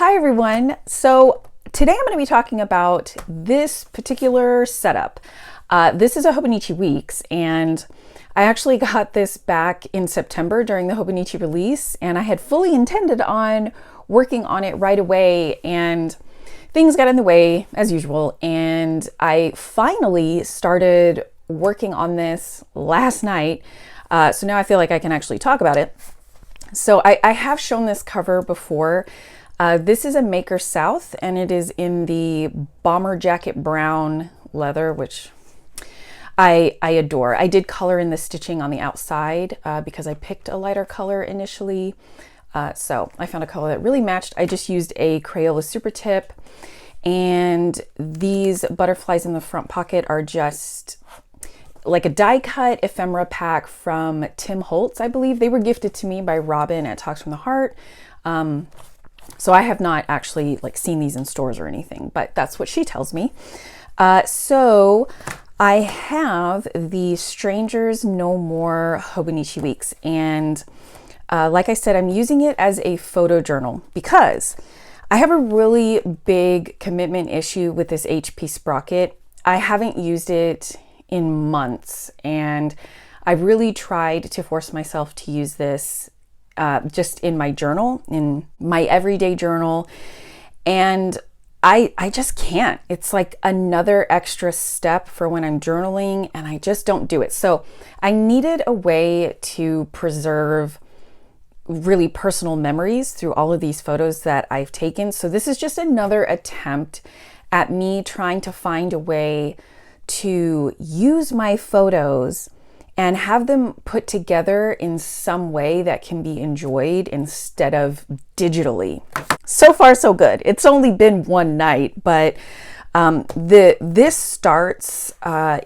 Hi everyone. So today I'm going to be talking about this particular setup. This is a Hobonichi Weeks, and I actually got this back in September during the Hobonichi release, and I had fully intended on working on it right away, and things got in the way as usual, and I finally started working on this last night. So now I feel like I can actually talk about it. So I have shown this cover before. This is a Maker South, and it is in the bomber jacket brown leather, which I adore. I did color in the stitching on the outside because I picked a lighter color initially. So I found a color that really matched. I just used a Crayola Super Tip, and these butterflies in the front pocket are just like a die cut ephemera pack from Tim Holtz, I believe. They were gifted to me by Robin at Talks from the Heart. So I have not actually seen these in stores or anything, but that's what she tells me. So I have the Strangers No More Hobonichi Weeks, and like I said, I'm using it as a photo journal because I have a really big commitment issue with this HP Sprocket. I haven't used it in months, and I've really tried to force myself to use this just in my journal, in my everyday journal, and I just can't. It's like another extra step for when I'm journaling, and I just don't do it. So I needed a way to preserve really personal memories through all of these photos that I've taken. So this is just another attempt at me trying to find a way to use my photos and have them put together in some way that can be enjoyed instead of digitally. So far, so good. It's only been one night, but this starts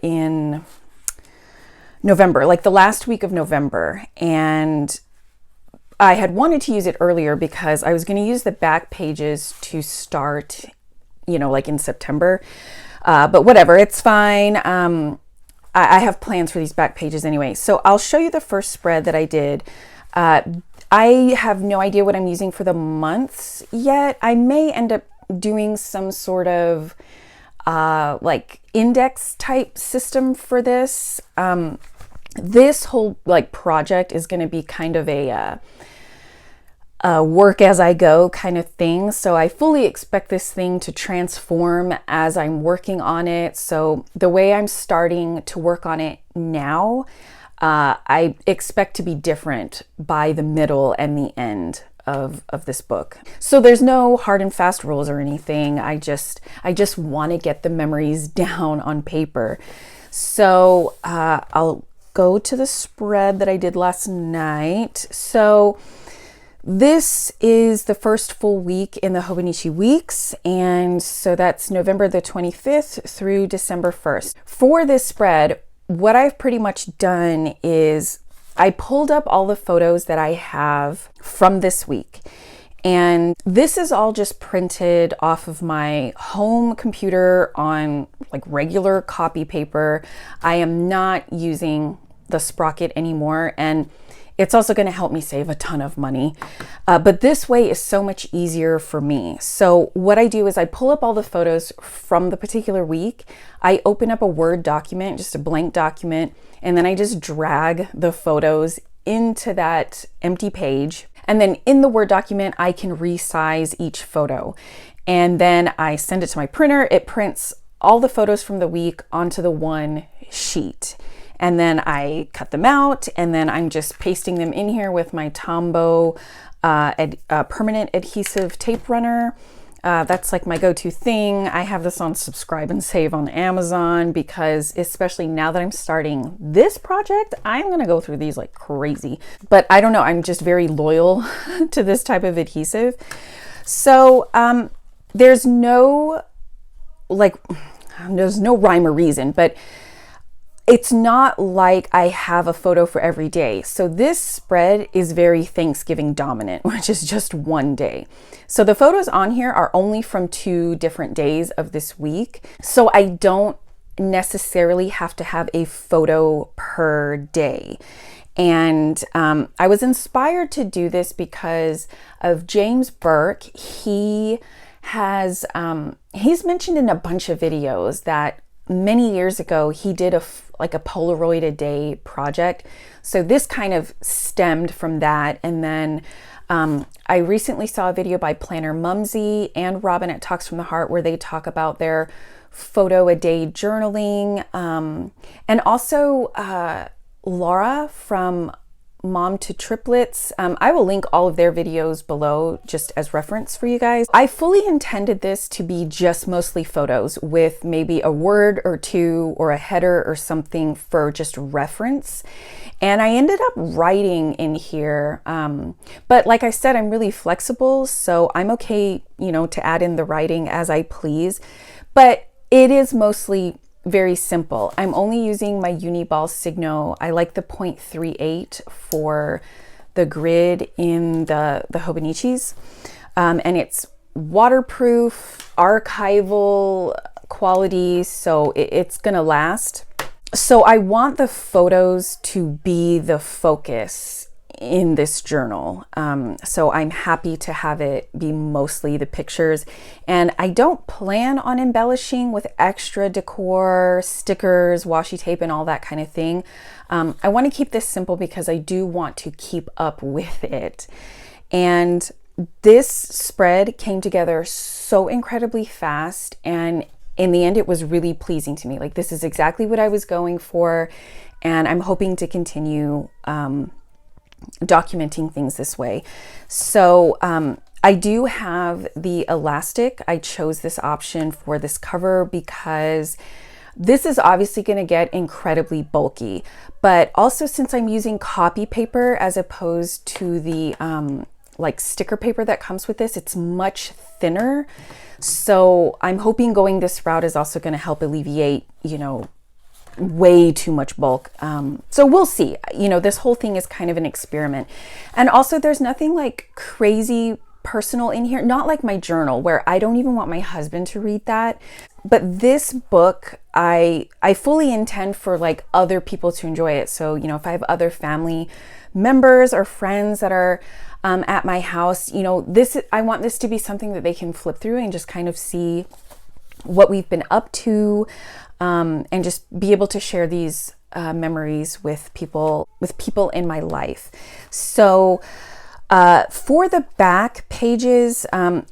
in November, like the last week of November. And I had wanted to use it earlier because I was going to use the back pages to start, like in September. But whatever, it's fine. I have plans for these back pages anyway. So I'll show you the first spread that I did. I have no idea what I'm using for the months yet. I may end up doing some sort of index type system for this. This whole project is going to be kind of a work as I go kind of thing. So I fully expect this thing to transform as I'm working on it. So the way I'm starting to work on it now, I expect to be different by the middle and the end of this book. So there's no hard and fast rules or anything. I just want to get the memories down on paper. So I'll go to the spread that I did last night. So this is the first full week in the Hobonichi Weeks, and so that's November the 25th through December 1st. For this spread, what I've pretty much done is I pulled up all the photos that I have from this week, and this is all just printed off of my home computer on regular copy paper. I am not using the Sprocket anymore, and it's also going to help me save a ton of money. But this way is so much easier for me. So what I do is I pull up all the photos from the particular week. I open up a Word document, just a blank document, and then I just drag the photos into that empty page. And then in the Word document, I can resize each photo. And then I send it to my printer. It prints all the photos from the week onto the one sheet. And then I cut them out, and then I'm just pasting them in here with my Tombow permanent adhesive tape runner. That's my go-to thing. I have this on subscribe and save on Amazon because especially now that I'm starting this project, I'm gonna go through these like crazy. But I don't know, I'm just very loyal to this type of adhesive. So there's no rhyme or reason, but it's not like I have a photo for every day. So this spread is very Thanksgiving dominant, which is just one day. So the photos on here are only from 2 different days of this week. So I don't necessarily have to have a photo per day. And I was inspired to do this because of James Burke. He has, he's mentioned in a bunch of videos that many years ago he did like a Polaroid a day project. So this kind of stemmed from that. And then I recently saw a video by planner Mumsy and Robin at Talks from the Heart where they talk about their photo a day journaling, and also Laura from Mom to Triplets. I will link all of their videos below just as reference for you guys. I fully intended this to be just mostly photos with maybe a word or two or a header or something for just reference. And I ended up writing in here. But like I said, I'm really flexible, so I'm okay, you know, to add in the writing as I please. But it is mostly very simple. I'm only using my Uniball Signo. I like the 0.38 for the grid in the Hobonichis. And it's waterproof, archival quality, so it's gonna last. So I want the photos to be the focus in this journal. So I'm happy to have it be mostly the pictures, and I don't plan on embellishing with extra decor, stickers, washi tape, and all that kind of thing. I want to keep this simple because I do want to keep up with it. And this spread came together so incredibly fast, and in the end it was really pleasing to me. Like, this is exactly what I was going for, and I'm hoping to continue documenting things this way. So I do have the elastic. I chose this option for this cover because this is obviously going to get incredibly bulky, but also since I'm using copy paper as opposed to the like sticker paper that comes with this, it's much thinner. So I'm hoping going this route is also going to help alleviate, you know, way too much bulk. So we'll see. You know, this whole thing is kind of an experiment. And also there's nothing like crazy personal in here, not like my journal where I don't even want my husband to read that. But this book, I fully intend for like other people to enjoy it. So, you know, if I have other family members or friends that are at my house, you know, I want this to be something that they can flip through and just kind of see what we've been up to, and just be able to share these memories with people in my life. So for the back pages,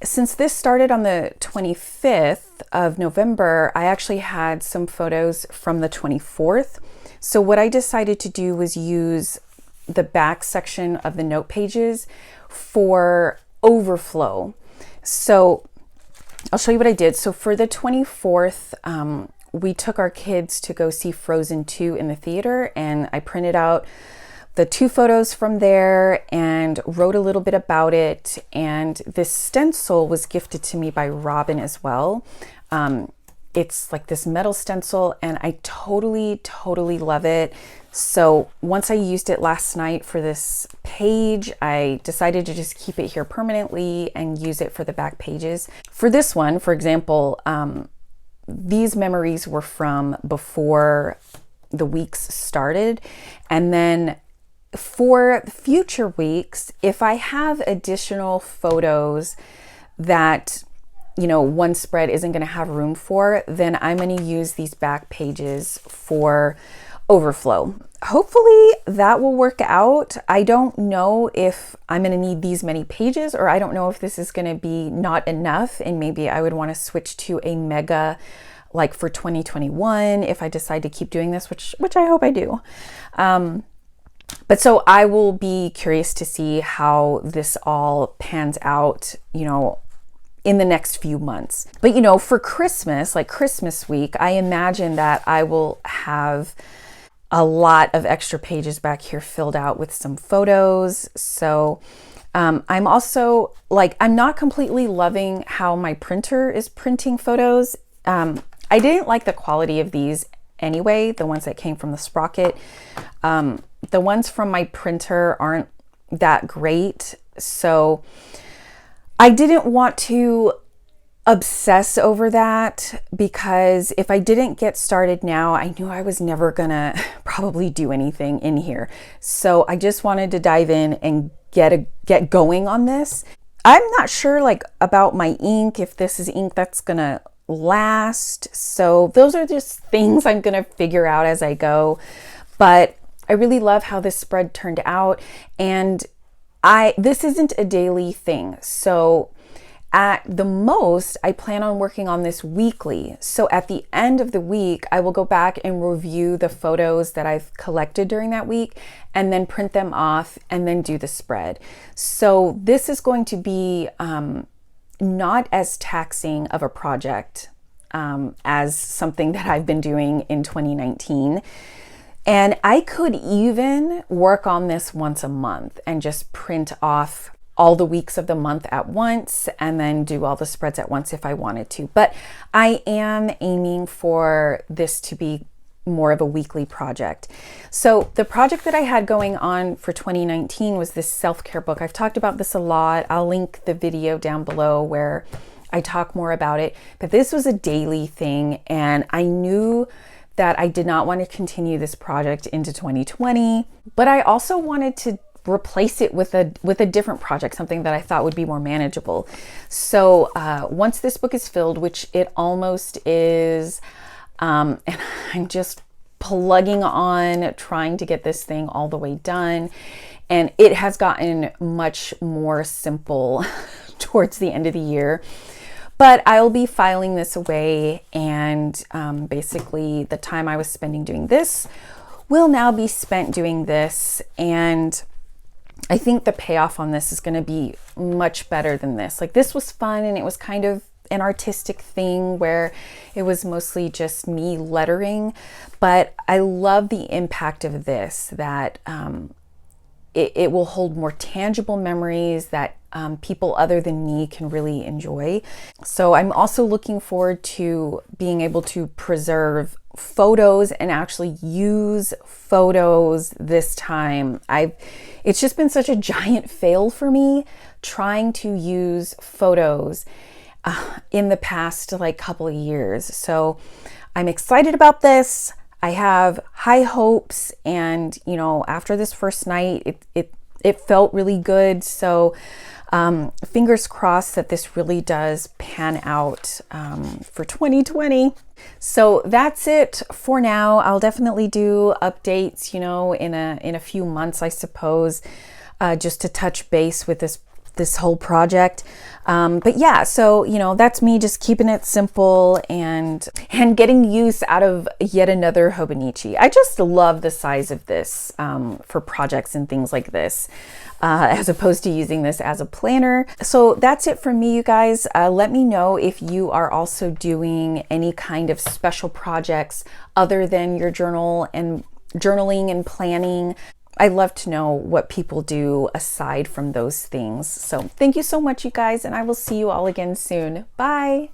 since this started on the 25th of November, I actually had some photos from the 24th. So what I decided to do was use the back section of the note pages for overflow. So I'll show you what I did. So for the 24th, we took our kids to go see Frozen 2 in the theater, and I printed out the 2 photos from there and wrote a little bit about it. And this stencil was gifted to me by Robin as well. It's like this metal stencil, and I totally love it. So once I used it last night for this page, I decided to just keep it here permanently and use it for the back pages. For this one, for example, these memories were from before the weeks started. And then for future weeks, if I have additional photos that, you know, one spread isn't going to have room for, then I'm going to use these back pages for overflow. Hopefully that will work out. I don't know if I'm going to need these many pages, or I don't know if this is going to be not enough, and maybe I would want to switch to a mega like for 2021 if I decide to keep doing this, which I hope I do. But so I will be curious to see how this all pans out, you know, in the next few months. But, you know, for Christmas, like Christmas week, I imagine that I will have a lot of extra pages back here filled out with some photos. So I'm also like, I'm not completely loving how my printer is printing photos. I didn't like the quality of these anyway, the ones that came from the Sprocket. The ones from my printer aren't that great. So I didn't want to obsess over that, because if I didn't get started now, I knew I was never gonna probably do anything in here. So I just wanted to dive in and get going on this. I'm not sure like about my ink, if this is ink that's gonna last. So those are just things I'm gonna figure out as I go. But I really love how this spread turned out, and this isn't a daily thing. So at the most, I plan on working on this weekly. So at the end of the week, I will go back and review the photos that I've collected during that week and then print them off and then do the spread. So this is going to be not as taxing of a project as something that I've been doing in 2019. And I could even work on this once a month and just print off all the weeks of the month at once and then do all the spreads at once if I wanted to. But I am aiming for this to be more of a weekly project. So the project that I had going on for 2019 was this self-care book. I've talked about this a lot. I'll link the video down below where I talk more about it. But this was a daily thing, and I knew that I did not want to continue this project into 2020, but I also wanted to replace it with a different project, something that I thought would be more manageable. So once this book is filled, which it almost is, and I'm just plugging on, trying to get this thing all the way done, and it has gotten much more simple towards the end of the year. But I'll be filing this away, and basically the time I was spending doing this will now be spent doing this, and I think the payoff on this is going to be much better than this. Like, this was fun, and it was kind of an artistic thing where it was mostly just me lettering, but I love the impact of this, that it will hold more tangible memories that people other than me can really enjoy. So I'm also looking forward to being able to preserve photos and actually use photos this time. It's just been such a giant fail for me trying to use photos in the past like couple of years. So I'm excited about this. I have high hopes, and you know, after this first night, it felt really good. So fingers crossed that this really does pan out for 2020. So that's it for now. I'll definitely do updates, you know, in a few months, I suppose, just to touch base with this whole project. But yeah, so, you know, that's me just keeping it simple and getting use out of yet another Hobonichi. I just love the size of this for projects and things like this, as opposed to using this as a planner. So that's it from me, you guys. Let me know if you are also doing any kind of special projects other than your journaling and planning. I love to know what people do aside from those things. So thank you so much, you guys, and I will see you all again soon. Bye.